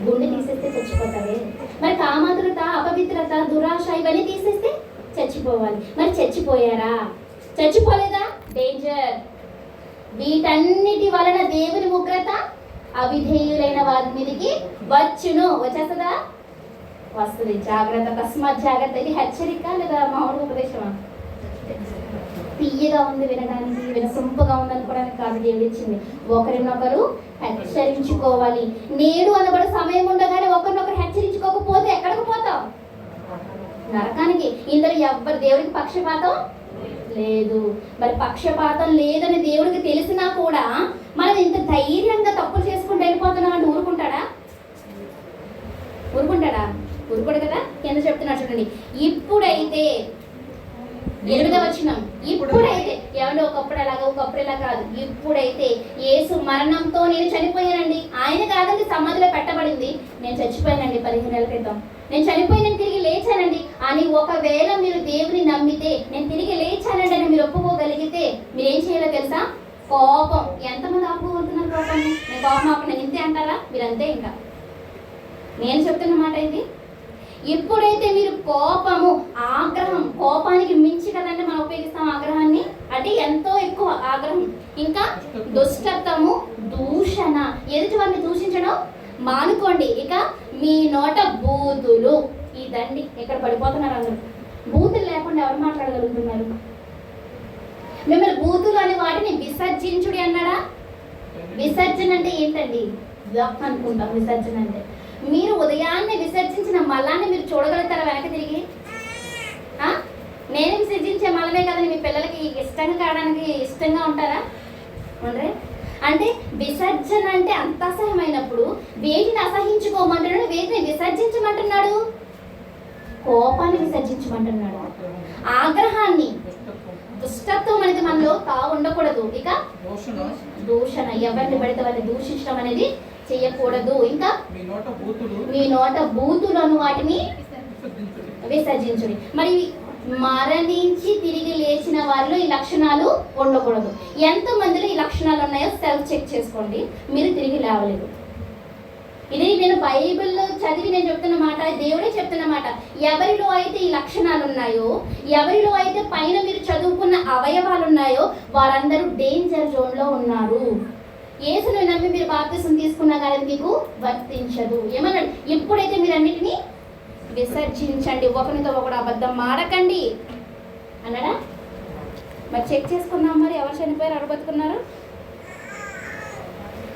A: గుండె తీసేస్తే చచ్చిపోతావే. మరి కామాతురత, అపవిత్రత, దురాశ ఇవన్నీ తీసేస్తే చచ్చిపోవాలి. మరి చచ్చిపోయారా? చచ్చిపోలేదా? డేంజర్. వీటన్నిటి వలన దేవుని ఉగ్రత అవిధేయులైన వారి మీదకి వచ్చును. వచ్చేస్తుందా? వస్తుంది. జాగ్రత్త, తస్మాత్ జాగ్రత్త. ఇది హెచ్చరిక లేదా మామూలు ఉపదేశమా? తీయగా ఉంది వినడానికి, వినసొంపుగా ఉంది అనుకోవడానికి కాదు దేవుడు ఇచ్చింది. ఒకరినొకరు హెచ్చరించుకోవాలి. నేడు అనబడే సమయం ఉండగానే ఒకరినొకరు హెచ్చరించుకోకపోతే ఎక్కడికి పోతాం? నరకానికి. ఇందులో ఎవ్వరు దేవుడికి పక్షపాతం లేదు. మరి పక్షపాతం లేదని దేవుడికి తెలిసినా కూడా మనం ఇంత ధైర్యంగా తప్పులు చేసుకుంటూ వెళ్ళిపోతున్నాం అంటే ఊరుకుంటాడా? ఊరుకోడు కదా. కింద చెప్తున్నా చూడండి. ఇప్పుడైతే 8వ వచనం, ఇప్పుడైతే ఏమంటే ఒకప్పుడు అలాగా ఒకప్పుడు ఇలా కాదు. ఇప్పుడైతే యేసు మరణంతో నేను చనిపోయానండి. ఆయన కాదండి సమాధిలో పెట్టబడింది. నేను చచ్చిపోయానండి 15 నెలల క్రితం. నేను చనిపోయి నేను తిరిగి లేచానండి అని ఒకవేళ మీరు దేవుని నమ్మితే, నేను తిరిగి లేచానండి అని మీరు ఒప్పుకోగలిగితే మీరేం చేయాలో తెలుసా? కోపం. ఎంతమంది ఆపుకోగలుగుతున్నారు కోపాన్ని? నేను కోపం ఆపు, నేను ఇంతే అంటారా? మీరు అంతే. ఇంకా నేను చెప్తున్న మాట ఇది. ఎప్పుడైతే మీరు కోపము, ఆగ్రహం, కోపానికి మించి కదండి మనం ఉపయోగిస్తాం ఆగ్రహాన్ని, అంటే ఎంతో ఎక్కువ ఆగ్రహం. ఇంకా దుష్టత్వము, దూషణ, ఎదుటి వారిని దూషించడం మానుకోండి. ఇక మీ నోట బూతులు. ఇదండి ఇక్కడ పడిపోతున్నారు అందరూ. బూతులు లేకుండా ఎవరు మాట్లాడగలుగుతున్నారు? మిమ్మల్ని బూతులు అని వాటిని విసర్జించుడి అన్నాడా? విసర్జన అంటే ఏంటండి? అనుకుంటాం విసర్జన అంటే. మీరు ఉదయాన్నే విసర్జించిన మలాన్ని మీరు చూడగలుగుతారా వెనక తిరిగి? నేను విసర్జించే మలమే కదని మీ పిల్లలకి ఇష్టంగా కావడానికి ఇష్టంగా ఉంటారా? ఉండరే. అంటే విసర్జన అంటే అంత అసహ్యమైనప్పుడు వేటిని అసహించుకోమంటున్నాడు, వేటిని విసర్జించమంటున్నాడు? కోపాన్ని విసర్జించమంటున్నాడు. ఆగ్రహాన్ని, దుష్టత్వం అనేది మనలో ఉండకూడదు. ఇక దూషణ, ఎవరిని పడితే వారిని దూషించడం అనేది చేయకూడదు. ఇంకా మీ నోట బూతులను వాటిని విసర్జించుడి. మరి మరణించి తిరిగి లేచిన వారిలో ఈ లక్షణాలు ఉండకూడదు. ఎంతమందిలో ఈ లక్షణాలు ఉన్నాయో సెల్ఫ్ చెక్ చేసుకోండి. మీరు తిరిగి లేవలేదు. ఇది నేను బైబిల్లో చదివి నేను చెప్తున్న మాట, దేవుడే చెప్తున్న మాట. ఎవరిలో అయితే ఈ లక్షణాలు ఉన్నాయో, ఎవరిలో అయితే పైన మీరు చదువుకున్న అవయవాలు ఉన్నాయో, వారందరూ డేంజర్ జోన్లో ఉన్నారు. యేసును నమ్మి మీరు బాప్తిసం తీసుకున్నా కానీ మీకు వర్తించదు. ఏమన్నాడు? ఎప్పుడైతే మీరు అన్నిటినీ విసర్జించండి, ఒకరితో ఒకడు అబద్ధం ఆడకండి అన్నాడా? మరి చెక్ చేసుకుందాం. మరి ఎవరు చనిపోయారు, ఎవరు బతుకున్నారు?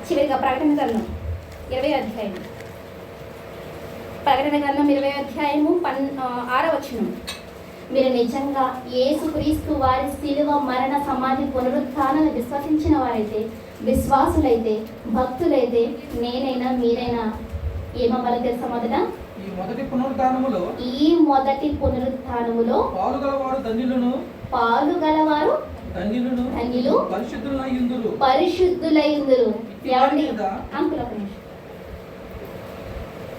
A: చివరిగా ప్రకటన గ్రంథం 20వ అధ్యాయం, ప్రకటన గ్రంథం 20వ అధ్యాయము 6వ వచనం. మీరు నిజంగా యేసుక్రీస్తు వారి శిలువ మరణ సమాధి పునరుత్థానాన్ని విశ్వసించిన వారైతే, విశ్వాసులైతే, భక్తులైతే, నేనైనా మీరైనా ఏమవ్వాలి తెలుసా?
B: ఈ మొదటి పునరుత్థానములో
A: పాలుగలవారు ధన్యులు పరిశుద్ధులైందురు. ఏమండి అంకుల్, ఒక నిమిషం.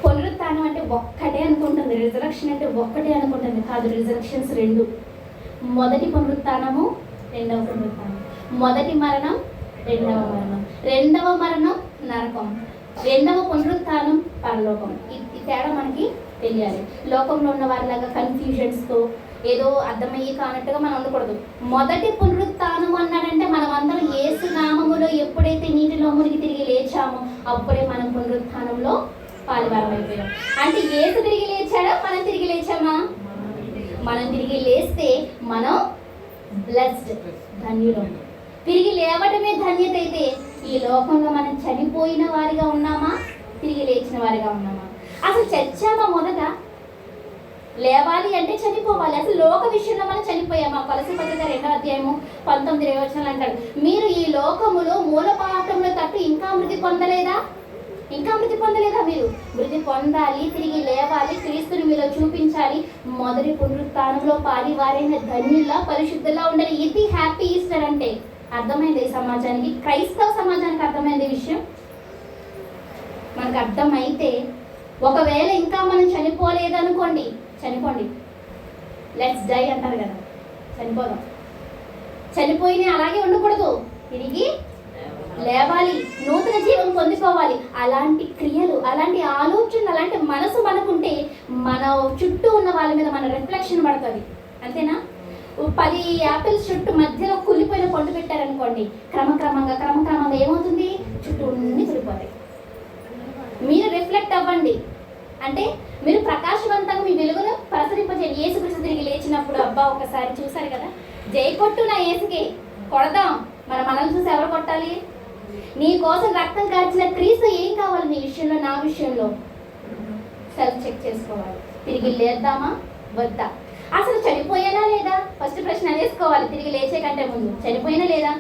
A: పునరుత్థానం అంటే ఒక్కటే అనుకుంటుంది, రిజరక్షన్ అంటే ఒక్కటే అనుకుంటుంది. కాదు, రిజరక్షన్స్ 2. మొదటి పునరుత్థానము, రెండవ పునరుత్థానం. మొదటి మరణం, రెండవ మరణం. రెండవ మరణం నరకం, రెండవ పునరుత్థానం పరలోకం. ఈ తేడా మనకి తెలియాలి. లోకంలో ఉన్న వారిలాగా కన్ఫ్యూజన్స్తో ఏదో అర్థమయ్యి కానట్టుగా మనం ఉండకూడదు. మొదటి పునరుత్థానం అన్నాడంటే మనం అందరం యేసు నామములో ఎప్పుడైతే నీటిలో మునిగి తిరిగి లేచామో అప్పుడే మనం పునరుత్థానంలో పాలువారం అయిపోయాం. అంటే యేసు తిరిగి లేచాడా, మనం తిరిగి లేచామా? మనం తిరిగి లేస్తే మనం బ్లెస్డ్, ధన్యులం. తిరిగి లేవటమే ధన్యత అయితే ఈ లోకంలో మనం చనిపోయిన వారిగా ఉన్నామా, తిరిగి లేచిన వారిగా ఉన్నామా? అసలు చచ్చామా? మొదట లేవాలి అంటే చనిపోవాలి. అసలు లోక విషయంలో మనం చనిపోయామా? కొలసీ పత్రిక 2వ అధ్యాయము 19-20 వచనాలు అంటాడు, మీరు ఈ లోకములో మూలపాఠంలో తట్టు ఇంకా మృతి పొందలేదా? మీరు మృతి పొందాలి, తిరిగి లేవాలి, క్రీస్తుని మీలో చూపించాలి, మొదటి పునరుత్థానంలో పాలివారైన ధన్యుల్లా పరిశుద్ధులా ఉండాలి. ఇది హ్యాపీ ఈస్టర్ అంటే. అర్థమైంది ఈ సమాజానికి, క్రైస్తవ సమాజానికి అర్థమైంది ఈ విషయం. మనకు అర్థమైతే ఒకవేళ ఇంకా మనం చనిపోలేదనుకోండి, చనిపోండి, లెట్స్ డై అంటారు కదా, చనిపోదాం. చనిపోయిన అలాగే ఉండకూడదు, తిరిగి లేవాలి, నూతన జీవం పొందుకోవాలి. అలాంటి క్రియలు, అలాంటి ఆలోచనలు, అలాంటి మనసు మనకుంటే మన చుట్టూ ఉన్న వాళ్ళ మీద మన రిఫ్లెక్షన్ పడుతుంది. అంతేనా? 10 యాపిల్స్ చుట్టూ మధ్యలో కులిపోయిన పండు పెట్టారనుకోండి, క్రమక్రమంగా ఏమవుతుంది? చుట్టూ అన్ని కులిపోతాయి. మీరు రిఫ్లెక్ట్ అవ్వండి, అంటే మీరు ప్రకాశవంతంగా మీ వెలుగును ప్రసరింపజేయండి. యేసుక్రీస్తు తిరిగి లేచినప్పుడు అబ్బా ఒకసారి చూసారు కదా, జై కొట్టు నా యేసుకి, కొడదాం. మనల్ని చూసి ఎవరు కొట్టాలి? నీ కోసం రక్తం కార్చిన క్రీస్తు ఏం కావాలి నీ విషయంలో, నా విషయంలో? సెల్ఫ్ చెక్ చేసుకోవాలి. తిరిగి లేద్దామా వద్దా? అసలు చనిపోయానా లేదా? ఫస్ట్ ప్రశ్న వేసుకోవాలి తిరిగి లేచే కంటే ముందు. చనిపోయినా లేదా?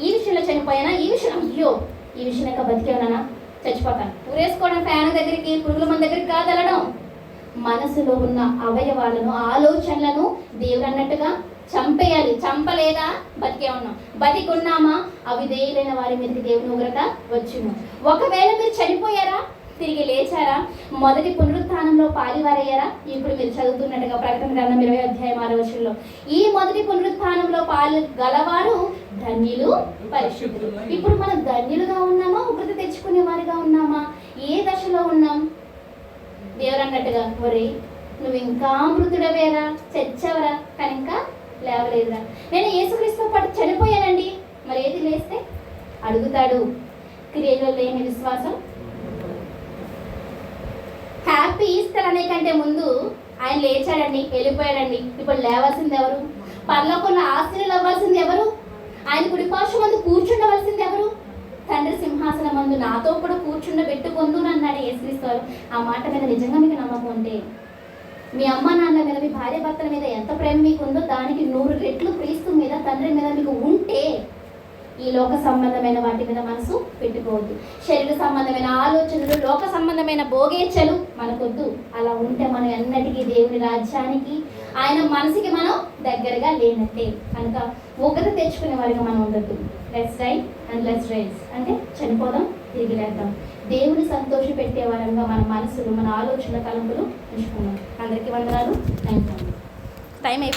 A: ఈ విషయంలో చనిపోయానా? ఈ విషయం అయ్యో ఈ విషయం ఇంకా బతికే ఉన్నానా? చచ్చిపోతాను. ఊరేసుకోవడం ఫ్యాన్ దగ్గరికి, పురుగుల మన దగ్గరికి కాదు వెళ్ళడం. మనసులో ఉన్న అవయవాలను, ఆలోచనలను దేవుడు అన్నట్టుగా చంపేయాలి. చంపలేదా? బతికే ఉన్నాం. బతికి ఉన్నామా? అవిధేయులైన వారి మీదకి దేవుని ఉగ్రత వచ్చును. ఒకవేళ మీరు చనిపోయారా, తిరిగి లేచారా, మొదటి పునరుత్థానంలో పాలివారయ్యారా? ఇప్పుడు మీరు చదువుతున్నట్టుగా ప్రకటన గ్రంథం 20వ అధ్యాయం 6వ వచనంలో ఈ మొదటి పునరుత్థానంలో పాలు గలవారు ధన్యులు పరిశుద్ధులు. ఇప్పుడు మనం ధన్యులుగా ఉన్నామా, ఉగ్రత తెచ్చుకునే వారిగా ఉన్నామా? ఏ దశలో ఉన్నాం? దేవుడు అన్నట్టుగా, ఒరే నువ్వు ఇంకా మృతుడవేరా, చచ్చావరా, కానీ ఇంకా లేవలేదురా. నేను యేసుక్రీస్తుతో పాటు చనిపోయానండి, మరి ఏది లేస్తే? అడుగుతాడు. క్రియలో లేని విశ్వాసం. హ్యాపీ ఈస్టర్ అనే కంటే ముందు ఆయన లేచాడండి, వెళ్ళిపోయాడండి. ఇప్పుడు లేవాల్సింది ఎవరు? పరలోకంలో ఆశీర్వాదాలు అవ్వాల్సింది ఎవరు? ఆయన కుడిపార్శ్వం మందు కూర్చుండవలసింది ఎవరు? తండ్రి సింహాసనం మందు నాతో కూడా కూర్చుండబెట్టుకొందు అన్నాడు యేసుక్రీస్తు వారు. ఆ మాట మీద నిజంగా మీకు నమ్మకం ఉంటే, మీ అమ్మ నాన్న మీద, మీ భార్య భర్తల మీద ఎంత ప్రేమ మీకు ఉందో దానికి 100 రెట్లు క్రీస్తు మీద, తండ్రి మీద మీకు ఉంటే ఈ లోక సంబంధమైన వాటి మీద మనసు పెట్టుకోవద్దు. శరీర సంబంధమైన ఆలోచనలు, లోక సంబంధమైన భోగేచ్ఛలు మనకొద్దు. అలా ఉంటే మనం ఎన్నటికీ దేవుని రాజ్యానికి, ఆయన మనసుకి మనం దగ్గరగా లేనట్టే. కనుక ఉగ్రత తెచ్చుకునే వారిగా మనం ఉండద్దు. Let's die and let's rise అంటే చనిపోదాం, తిరిగి లేద్దాం. దేవుని సంతోష పెట్టే వారంగా మన మనసులు, మన ఆలోచనల తలంపులు ఉంచుకున్నాం. అందరికీ వందనాలు. Thank you. టైం అయిపోయింది.